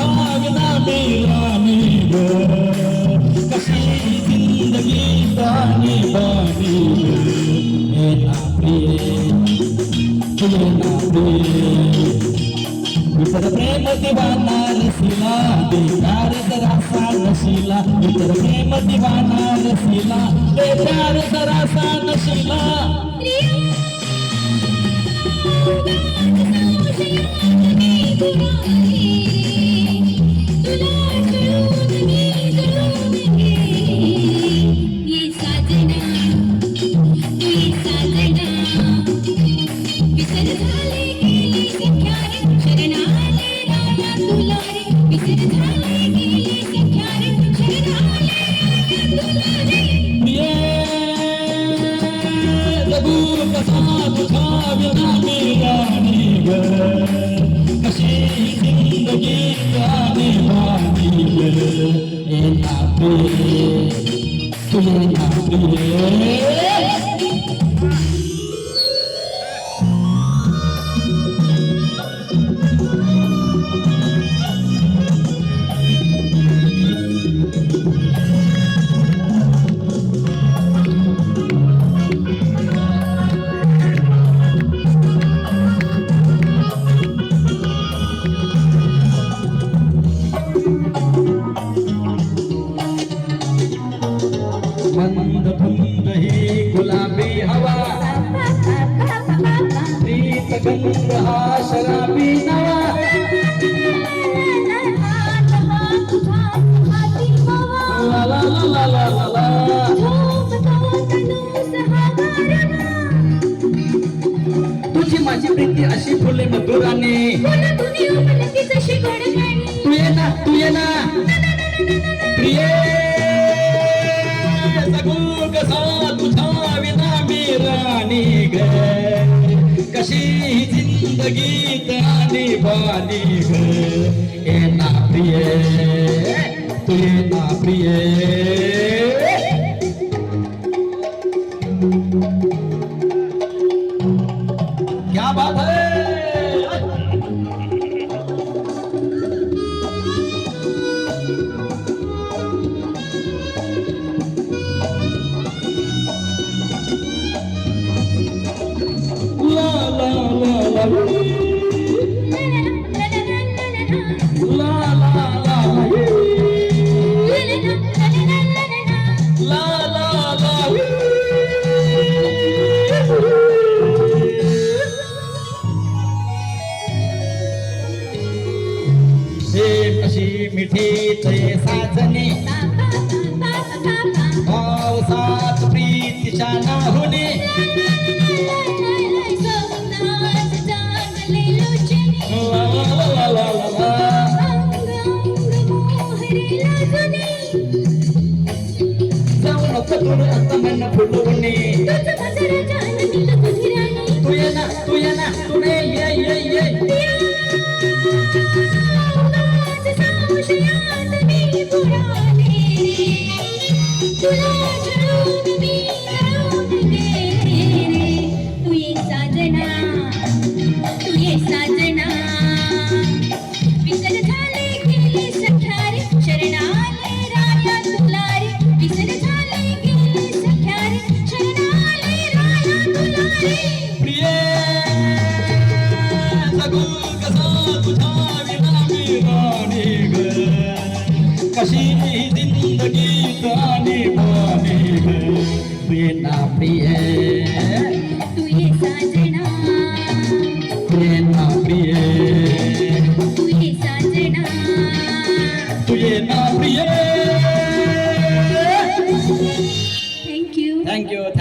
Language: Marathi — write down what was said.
तुझा विना मी राणी ग कशी जिंदगी तानी बानी हे ना प्रिये तुझे ना प्रिये इतर प्रेम दीवाना रसीला बेकार दरासा नशीला इतर प्रेम दीवाना रसीला बेकार दरासा नशीला कशी जिंदगी गाने वाली ए ना प्रिये तुझे ना प्रिये मंद धुंद ही गुलाबी हवा प्रीत गंध हा शराबी नवा ला ला ला ला ला ला तुझी माझी प्रीती अशी फुले मधुराने तू ये ना प्रिये कसा तुझा विना मी राणी ग कशी जिंदगी तानी बानी ग ए ना प्रिये तू ये ना प्रिये क्या बात है कशी मिठी ते साजने पावसात प्रीतीच्या नाहुने जाऊन करून आता मन फुलवणे तू ये ना तू ये ये साजना विसर झाले गेले सख्यारे शरणाले राया तुला रे विसर झाले गेले सख्यारे शरणाले राया तुला रे प्रिये जगू कसा तुझा विना मी राणी ग कशी जिंदगी तानी बानी ग प्रिये ना प्रिये